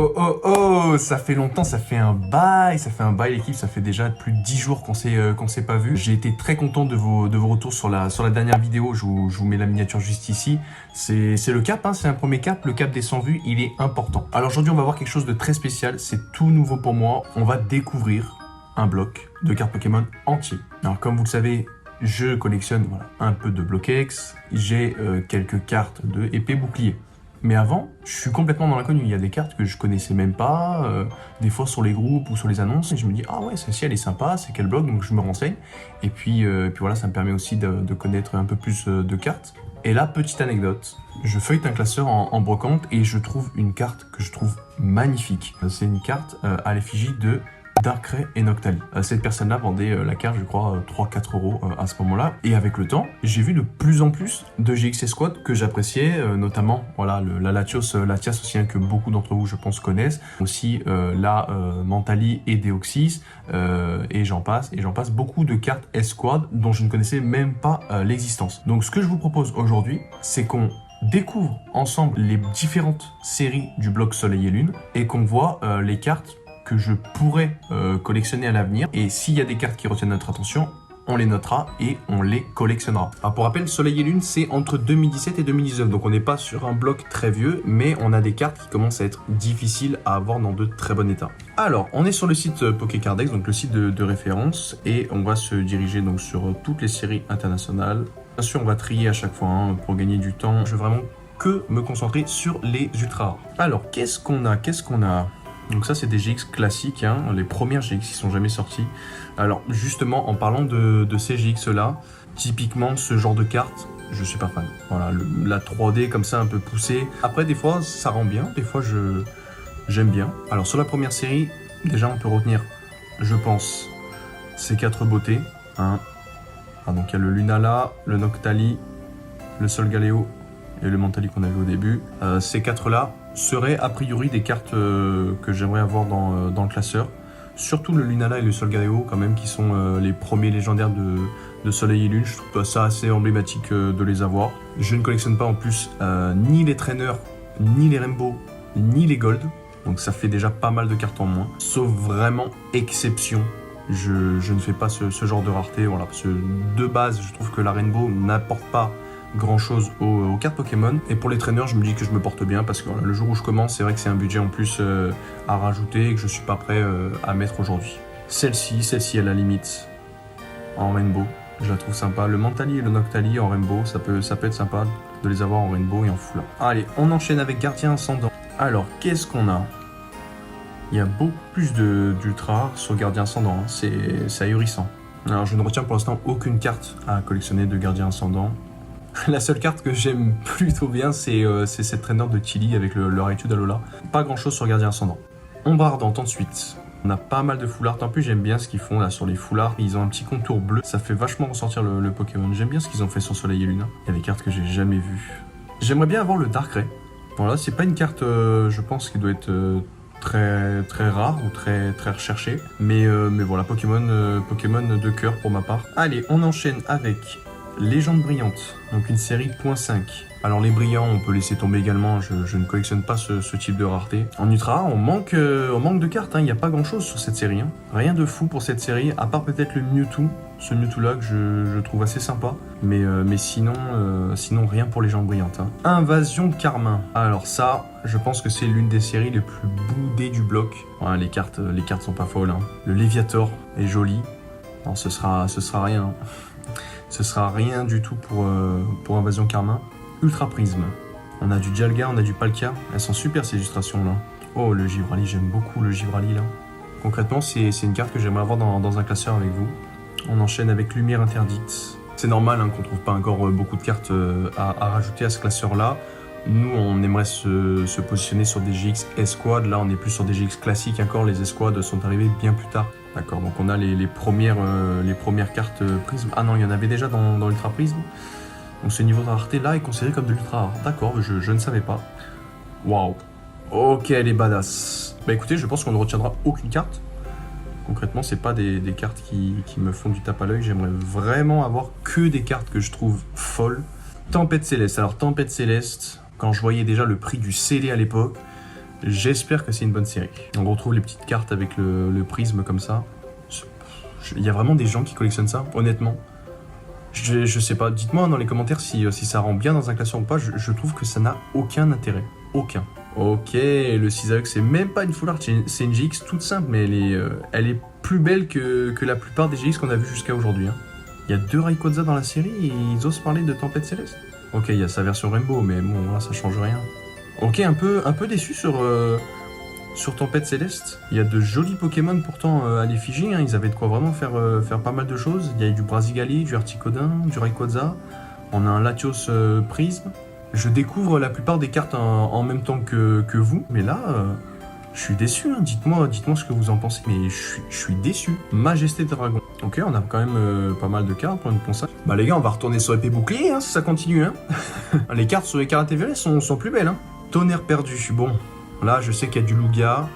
Oh oh oh, ça fait longtemps, ça fait un bail l'équipe, ça fait déjà plus de 10 jours qu'on s'est pas vu. J'ai été très content de vos retours sur la dernière vidéo, je vous mets la miniature juste ici. C'est le cap, hein, c'est un premier cap, le cap des 100 vues, il est important. Alors aujourd'hui on va voir quelque chose de très spécial, c'est tout nouveau pour moi, on va découvrir un bloc de cartes Pokémon entier. Alors comme vous le savez, je collectionne un peu de Bloquex, j'ai quelques cartes de épée bouclier. Mais avant, je suis complètement dans l'inconnu. Il y a des cartes que je connaissais même pas, des fois sur les groupes ou sur les annonces, et je me dis ah ouais, celle-ci elle est sympa, c'est quel blog, donc je me renseigne. Et puis voilà, ça me permet aussi de connaître un peu plus de cartes. Et là, petite anecdote, je feuillete un classeur en brocante et je trouve une carte que je trouve magnifique. C'est une carte à l'effigie de Darkrai et Noctali. Cette personne-là vendait la carte, je crois, 3-4 euros à ce moment-là. Et avec le temps, j'ai vu de plus en plus de GX Escouade que j'appréciais, notamment voilà, la Latios aussi, hein, que beaucoup d'entre vous, je pense, connaissent. Aussi la Mentali et Deoxys, et j'en passe. Beaucoup de cartes Escouade dont je ne connaissais même pas l'existence. Donc ce que je vous propose aujourd'hui, c'est qu'on découvre ensemble les différentes séries du bloc Soleil et Lune et qu'on voit les cartes que je pourrais collectionner à l'avenir. Et s'il y a des cartes qui retiennent notre attention, on les notera et on les collectionnera. Alors pour rappel, Soleil et Lune, c'est entre 2017 et 2019. Donc on n'est pas sur un bloc très vieux, mais on a des cartes qui commencent à être difficiles à avoir dans de très bon état. Alors, on est sur le site Pokécardex, donc le site de référence, et on va se diriger donc sur toutes les séries internationales. Bien sûr, on va trier à chaque fois hein, pour gagner du temps. Je veux vraiment que me concentrer sur les ultra rares. Alors, qu'est-ce qu'on a? Donc ça, c'est des GX classiques, hein, les premières GX qui sont jamais sorties. Alors justement, en parlant de ces GX-là, typiquement ce genre de carte, je suis pas fan. Voilà, la 3D comme ça, un peu poussée. Après, des fois, ça rend bien, des fois, j'aime bien. Alors sur la première série, déjà, on peut retenir, je pense, ces 4 beautés. Hein. Ah, donc il y a le Lunala, le Noctali, le Solgaleo et le Mentali qu'on a vu au début. Ces 4-là seraient a priori des cartes que j'aimerais avoir dans le classeur. Surtout le Lunala et le Solgaleo quand même qui sont les premiers légendaires de Soleil et Lune. Je trouve ça assez emblématique de les avoir. Je ne collectionne pas en plus ni les traîneurs, ni les Rainbow, ni les Gold. Donc ça fait déjà pas mal de cartes en moins. Sauf vraiment exception. Je ne fais pas ce genre de rareté. Voilà, parce que de base, je trouve que la Rainbow n'apporte pas grand chose aux cartes Pokémon. Et pour les traîneurs, je me dis que je me porte bien parce que voilà, le jour où je commence, c'est vrai que c'est un budget en plus à rajouter et que je suis pas prêt à mettre aujourd'hui. Celle-ci à la limite en Rainbow, je la trouve sympa. Le Mentali et le Noctali en Rainbow, ça peut être sympa de les avoir en Rainbow et en Foulard. Allez, on enchaîne avec Gardien Ascendant. Alors, qu'est-ce qu'on a? Il y a beaucoup plus d'ultra rares sur Gardien Ascendant, hein. C'est ahurissant. Alors, je ne retiens pour l'instant aucune carte à collectionner de Gardien Ascendant. La seule carte que j'aime plutôt bien, c'est cette traîneur de Tilly avec le Raichu d'Alola. Pas grand chose sur Gardien Ascendant. Ombre Ardente ensuite. On a pas mal de foulards. En plus, j'aime bien ce qu'ils font là sur les foulards. Ils ont un petit contour bleu. Ça fait vachement ressortir le Pokémon. J'aime bien ce qu'ils ont fait sur Soleil et Lune. Il y a des cartes que j'ai jamais vues. J'aimerais bien avoir le Darkrai. Voilà, c'est pas une carte, je pense, qui doit être très rare ou très recherchée. Mais voilà, Pokémon de cœur pour ma part. Allez, on enchaîne avec Légende brillante, donc une série .5. Alors les brillants, on peut laisser tomber également, je ne collectionne pas ce type de rareté. En ultra, on manque de cartes, hein. Il n'y a pas grand chose sur cette série. Hein. Rien de fou pour cette série, à part peut-être le Mewtwo. Ce Mewtwo-là que je trouve assez sympa, mais sinon rien pour Légende brillante. Hein. Invasion Carmin. Alors ça, je pense que c'est l'une des séries les plus boudées du bloc. Voilà, les cartes sont pas folles. Hein. Le Léviator est joli. Non, ce sera rien. Hein. Ce sera rien du tout pour Invasion Carmin. Ultra Prisme. On a du Dialga, on a du Palkia. Elles sont super ces illustrations là. Oh le Givrali, j'aime beaucoup le Givrali là. Concrètement, c'est une carte que j'aimerais avoir dans un classeur avec vous. On enchaîne avec Lumière Interdite. C'est normal hein, qu'on trouve pas encore beaucoup de cartes à rajouter à ce classeur là. Nous, on aimerait se positionner sur des GX Escouade. Là, on est plus sur des GX classiques encore. Les Escouades sont arrivées bien plus tard. D'accord, donc on a les premières cartes Prisme. Ah non, il y en avait déjà dans l'Ultra Prisme. Donc ce niveau de rareté là est considéré comme de l'Ultra rare. D'accord, je ne savais pas. Waouh. Ok, elle est badass. Bah écoutez, je pense qu'on ne retiendra aucune carte. Concrètement, c'est pas des cartes qui me font du tape à l'œil. J'aimerais vraiment avoir que des cartes que je trouve folles. Tempête Céleste. Alors Tempête Céleste, quand je voyais déjà le prix du scellé à l'époque, J'espère que c'est une bonne série. On retrouve les petites cartes avec le prisme comme ça. Il y a vraiment des gens qui collectionnent ça, honnêtement. Je sais pas, dites-moi dans les commentaires si ça rend bien dans un classeur ou pas. Je trouve que ça n'a aucun intérêt. Aucun. Ok, le 6AX c'est même pas une full art, c'est une GX toute simple, mais elle est plus belle que la plupart des GX qu'on a vu jusqu'à aujourd'hui. Hein. Il y a 2 Rayquaza dans la série et ils osent parler de Tempête Céleste. Ok, il y a sa version Rainbow, mais bon, là ça change rien. Ok, un peu déçu sur Tempête Céleste. Il y a de jolis Pokémon pourtant à l'effigie, hein. Ils avaient de quoi vraiment faire pas mal de choses. Il y a du Brasigali, du Articodin, du Rayquaza. On a un Latios Prisme. Je découvre la plupart des cartes en même temps que vous, mais là, je suis déçu. Hein. Dites-moi ce que vous en pensez, mais je suis déçu. Majesté Dragon. Ok, on a quand même pas mal de cartes pour une console. Bah les gars, on va retourner sur épée bouclier hein, si ça continue. Hein. Les cartes sur les karatés violets sont plus belles. Hein. Tonnerre perdu. Bon, là, je sais qu'il y a du Lugia.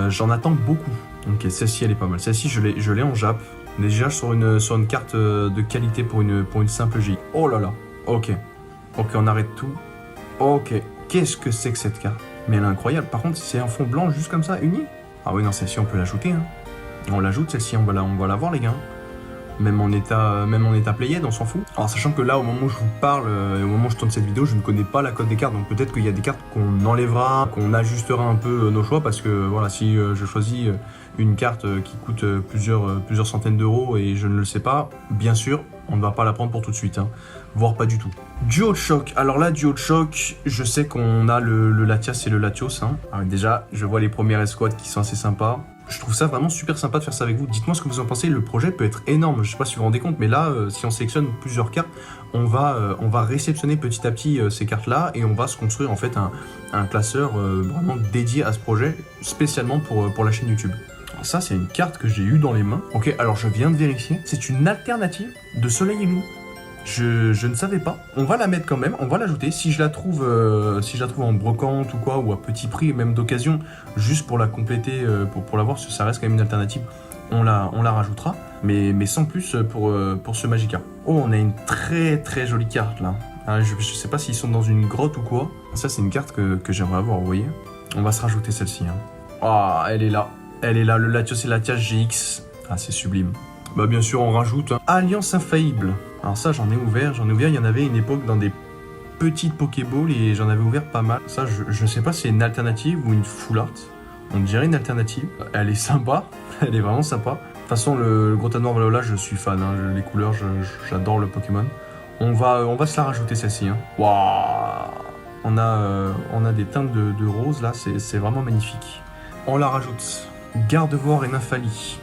J'en attends beaucoup. Ok, celle-ci, elle est pas mal. Celle-ci, je l'ai en Jap. Déjà sur une carte de qualité pour une simple J. Oh là là. Ok. Ok, on arrête tout. Ok, qu'est-ce que c'est que cette carte? Mais elle est incroyable. Par contre, c'est un fond blanc juste comme ça, uni. Ah oui, non, celle-ci, on peut l'ajouter. Hein. On l'ajoute, celle-ci, on va la voir, les gars. Même en état played, on s'en fout. Alors, sachant que là, au moment où je vous parle, et au moment où je tourne cette vidéo, je ne connais pas la cote des cartes. Donc, peut-être qu'il y a des cartes qu'on enlèvera, qu'on ajustera un peu nos choix. Parce que, voilà, si je choisis une carte qui coûte plusieurs centaines d'euros et je ne le sais pas, bien sûr, on ne va pas la prendre pour tout de suite. Hein. Voire pas du tout. Duo de choc. Alors là, duo de choc, je sais qu'on a le Latias et le Latios. Hein. Alors déjà, je vois les premières escouades qui sont assez sympas. Je trouve ça vraiment super sympa de faire ça avec vous. Dites-moi ce que vous en pensez. Le projet peut être énorme. Je sais pas si vous vous rendez compte, mais là, si on sélectionne plusieurs cartes, on va réceptionner petit à petit ces cartes-là et on va se construire en fait un classeur vraiment dédié à ce projet, spécialement pour la chaîne YouTube. Alors ça, c'est une carte que j'ai eue dans les mains. Ok, alors je viens de vérifier. C'est une alternative de Soleil et Loup. Je ne savais pas. On va la mettre quand même, on va l'ajouter. Si je la trouve en brocante ou quoi, ou à petit prix, même d'occasion, juste pour la compléter, pour la voir, ça reste quand même une alternative, on la rajoutera. Mais sans plus pour ce Magikarp. Oh, on a une très jolie carte là. Hein, je sais pas s'ils sont dans une grotte ou quoi. Ça, c'est une carte que j'aimerais avoir, vous voyez. On va se rajouter celle-ci. Hein. Ah, elle est là. Elle est là, le Latios et Latias GX. Ah, c'est sublime. Bah bien sûr, on rajoute hein. Alliance Infaillible. Alors ça, j'en ai ouvert. Il y en avait une époque dans des petites Pokéballs et j'en avais ouvert pas mal. Ça, je sais pas si c'est une alternative ou une full art. On dirait une alternative. Elle est sympa. Elle est vraiment sympa. De toute façon, le Grotanoir Valola, je suis fan. Hein. Les couleurs, j'adore le Pokémon. On va se la rajouter celle-ci. Hein. Waouh. On a des teintes de rose là. C'est vraiment magnifique. On la rajoute. Gardevoir et Nymphalie.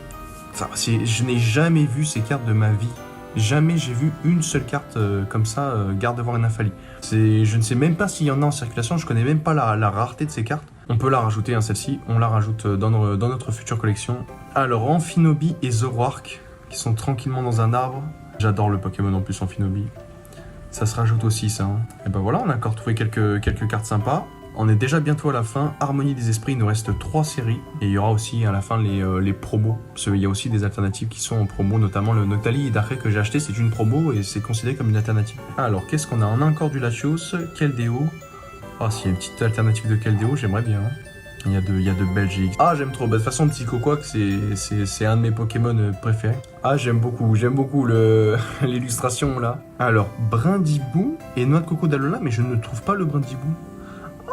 Enfin, je n'ai jamais vu ces cartes de ma vie. Jamais j'ai vu une seule carte comme ça, Gardevoir et Nymphalie. Je ne sais même pas s'il y en a en circulation, je connais même pas la rareté de ces cartes. On peut la rajouter, hein, celle-ci, on la rajoute dans notre future collection. Alors, Amphinobi et Zoroark, qui sont tranquillement dans un arbre. J'adore le Pokémon en plus, Amphinobi. Ça se rajoute aussi, ça. Hein. Et ben voilà, on a encore trouvé quelques cartes sympas. On est déjà bientôt à la fin. Harmonie des esprits, il nous reste 3 séries. Et il y aura aussi à la fin les promos. Parce qu'il y a aussi des alternatives qui sont en promo, notamment le Noctali Darkrai que j'ai acheté, c'est une promo et c'est considéré comme une alternative. Alors, qu'est-ce qu'on a? On a encore du Latios, Keldeo. Ah, s'il y a une petite alternative de Keldeo, j'aimerais bien. Hein. Il y a de belles GX. Ah, j'aime trop. Bah, de toute façon, Psychoquack, c'est un de mes Pokémon préférés. Ah, j'aime beaucoup l'illustration là. Alors, Brindibou et Noix de Coco d'Alola, mais je ne trouve pas le Brindibou.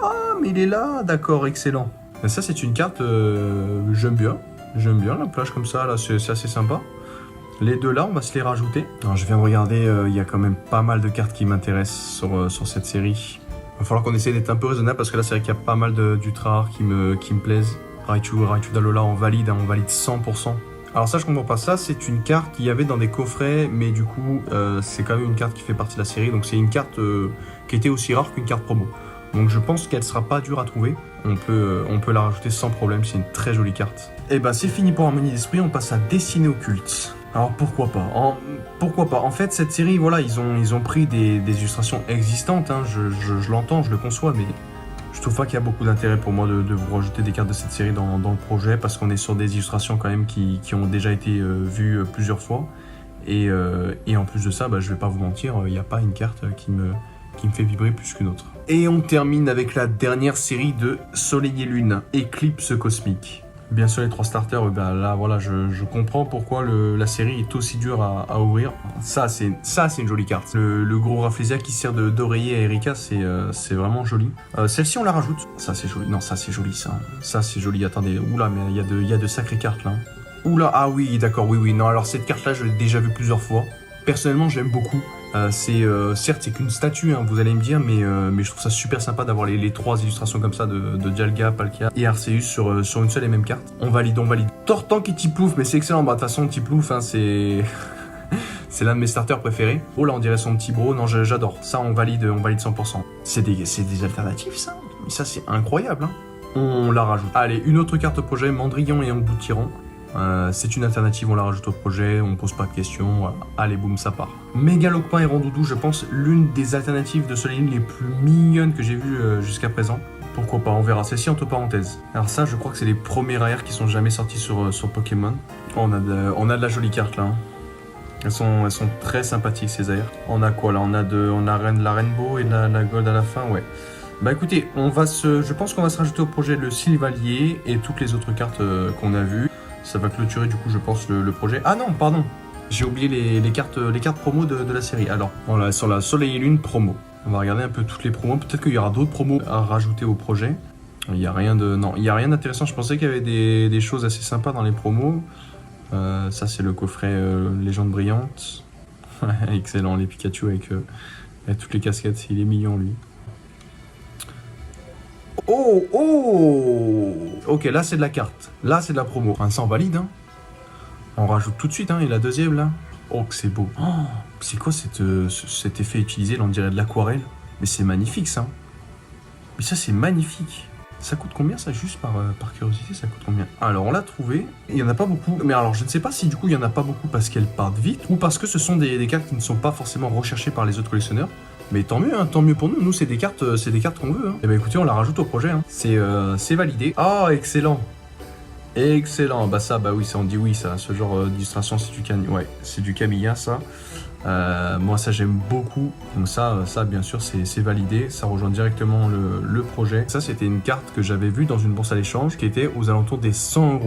Ah, mais il est là, d'accord, excellent. Et ça, c'est une carte, j'aime bien la plage comme ça, là, c'est assez sympa. Les deux là, on va se les rajouter. Alors, je viens de regarder, il y a quand même pas mal de cartes qui m'intéressent sur cette série. Il va falloir qu'on essaie d'être un peu raisonnable parce que là, c'est vrai qu'il y a pas mal d'ultra rares qui me plaisent. Raichu d'Alola, on valide 100%. Alors ça, je comprends pas. Ça, c'est une carte qu'il y avait dans des coffrets, mais du coup, c'est quand même une carte qui fait partie de la série. Donc, c'est une carte qui était aussi rare qu'une carte promo. Donc je pense qu'elle sera pas dure à trouver. On peut la rajouter sans problème, c'est une très jolie carte. Et bah c'est fini pour Harmonie d'esprit, on passe à Destinée occulte. Alors pourquoi pas pourquoi pas. En fait cette série, voilà, ils ont pris des illustrations existantes, hein. Je l'entends, je le conçois, mais je trouve pas qu'il y a beaucoup d'intérêt pour moi de vous rajouter des cartes de cette série dans le projet, parce qu'on est sur des illustrations quand même qui ont déjà été vues plusieurs fois. Et en plus de ça, bah, je vais pas vous mentir, il n'y a pas une carte qui me fait vibrer plus qu'une autre. Et on termine avec la dernière série de Soleil et Lune, Éclipse Cosmique. Bien sûr, les 3 starters, ben là, voilà, je comprends pourquoi la série est aussi dure à ouvrir. Ça, c'est une jolie carte. Le gros Rafflesia qui sert d'oreiller à Erika, c'est vraiment joli. Celle-ci, on la rajoute. Ça, c'est joli. Non, ça, c'est joli, ça. Ça, c'est joli. Attendez, oula, mais il y a de sacrées cartes, là. Oula, ah oui, d'accord, oui. Non, alors, cette carte-là, je l'ai déjà vue plusieurs fois. Personnellement, j'aime beaucoup. Certes, c'est qu'une statue, hein, vous allez me dire, mais je trouve ça super sympa d'avoir les 3 illustrations comme ça de Dialga, Palkia et Arceus sur une seule et même carte. On valide. Tortank et Tiplouf, mais c'est excellent. Bah, de toute façon, Tiplouf, hein, c'est l'un de mes starters préférés. Oh là, on dirait son petit bro. Non, j'adore. Ça, on valide 100%. C'est des alternatives, ça. Mais ça, c'est incroyable. Hein. On la rajoute. Allez, une autre carte au projet, Mandrillon et Embout-Tyran. C'est une alternative, on la rajoute au projet, on pose pas de questions, voilà. Allez boum, ça part. Mégalopin et Rondoudou, je pense l'une des alternatives de Soleil les plus mignonnes que j'ai vues jusqu'à présent. Pourquoi pas, on verra. Celle-ci entre parenthèses. Alors ça, je crois que c'est les premiers AR qui sont jamais sortis sur Pokémon. Oh, on a de la jolie carte là. Hein. Elles sont très sympathiques ces AR. On a quoi là? On a la Rainbow et la Gold à la fin, ouais. Bah écoutez, je pense qu'on va se rajouter au projet le Sylvalier et toutes les autres cartes qu'on a vues. Ça va clôturer du coup je pense le projet. Ah non, pardon, j'ai oublié les cartes promo de la série. Alors, voilà, sur la Soleil et Lune promo. On va regarder un peu toutes les promos. Peut-être qu'il y aura d'autres promos à rajouter au projet. Il n'y a rien d'intéressant. Je pensais qu'il y avait des choses assez sympas dans les promos. Ça c'est le coffret Légende Brillante. Excellent, les Pikachu avec toutes les casquettes. Il est mignon lui. Oh. Ok, là c'est de la carte. Là c'est de la promo. Enfin, ça on valide, hein. On rajoute tout de suite, hein. Et la deuxième là. Oh, que c'est beau. Oh, c'est quoi cet effet utilisé? Là on dirait de l'aquarelle. Mais c'est magnifique ça. Mais ça c'est magnifique. Ça coûte combien ça? Juste par curiosité, ça coûte combien? Alors on l'a trouvé. Il n'y en a pas beaucoup. Mais alors je ne sais pas si du coup il n'y en a pas beaucoup parce qu'elles partent vite ou parce que ce sont des cartes qui ne sont pas forcément recherchées par les autres collectionneurs. Mais tant mieux, hein, tant mieux pour nous. Nous, c'est des cartes qu'on veut. Hein. Et ben écoutez, on la rajoute au projet. Hein. C'est validé. Ah, excellent. Excellent. Bah ça, bah oui, ça on dit oui, ça. Ce genre d'illustration, c'est du Camilla, ça. Moi, ça j'aime beaucoup. Donc ça, bien sûr, c'est validé. Ça rejoint directement le projet. Ça, c'était une carte que j'avais vue dans une bourse à l'échange qui était aux alentours des 100 €.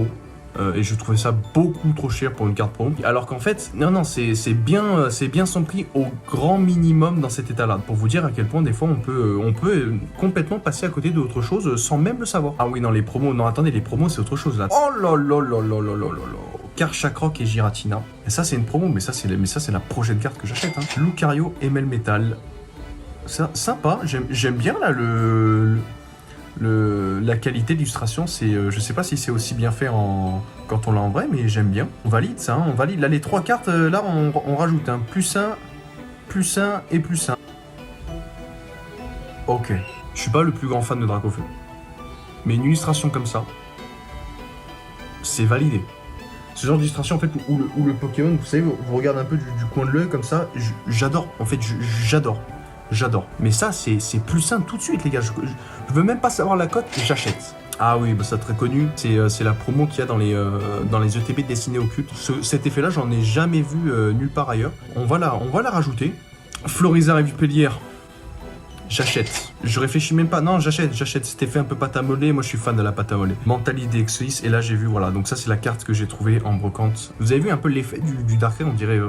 Et je trouvais ça beaucoup trop cher pour une carte pro. Alors qu'en fait, non, c'est bien son prix au grand minimum dans cet état-là. Pour vous dire à quel point des fois on peut complètement passer à côté d'autre chose sans même le savoir. Ah oui, non, les promos, non, attendez, les promos c'est autre chose là. Oh là là là là là là là. Karchakroc et Giratina. Et ça c'est une promo, mais ça c'est la prochaine carte que j'achète. Hein. Lucario et Melmetal. Ça, sympa, j'aime bien là la qualité d'illustration, je sais pas si c'est aussi bien fait quand on l'a en vrai, mais j'aime bien. On valide ça, hein, on valide. Là, les 3 cartes, là, on rajoute un +1 et +1. Ok. Je suis pas le plus grand fan de Dracofeu. Mais une illustration comme ça, c'est validé. Ce genre d'illustration, en fait, où le Pokémon, vous savez, vous regardez un peu du coin de l'œil comme ça, j'adore. En fait, j'adore. J'adore. Mais ça, c'est +1 tout de suite, les gars. Je veux même pas savoir la cote, j'achète. Ah oui, bah ça très connu. C'est la promo qu'il y a dans les ETB dessinés au culte. Cet effet-là, j'en ai jamais vu nulle part ailleurs. On va la rajouter. Florizarre et Vipellière. J'achète. Je réfléchis même pas. Non, j'achète. Cet effet un peu pâte à modeler. Moi, je suis fan de la pâte à modeler. Mentalité Exois. Et là, j'ai vu, voilà. Donc ça, c'est la carte que j'ai trouvée en brocante. Vous avez vu un peu l'effet du Darkrai. On dirait,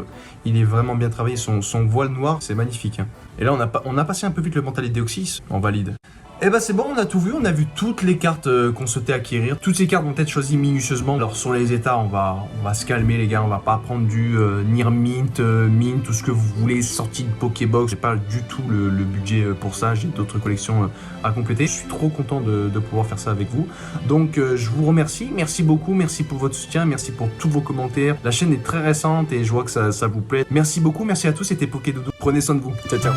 il est vraiment bien travaillé. Son voile noir, c'est magnifique. Hein. Et là, on a passé un peu vite le Mentalité Deoxys. On valide. Et bah c'est bon, on a tout vu, on a vu toutes les cartes qu'on souhaitait acquérir. Toutes ces cartes vont être choisies minutieusement. Alors sur les états, on va se calmer les gars, on va pas prendre du Nirmint, Mint, tout ce que vous voulez sorti de Pokébox. J'ai pas du tout le budget pour ça, j'ai d'autres collections à compléter. Je suis trop content de pouvoir faire ça avec vous. Donc je vous remercie, merci beaucoup, merci pour votre soutien, merci pour tous vos commentaires. La chaîne est très récente et je vois que ça vous plaît. Merci beaucoup, merci à tous, c'était Pokédoudou. Prenez soin de vous, ciao ciao.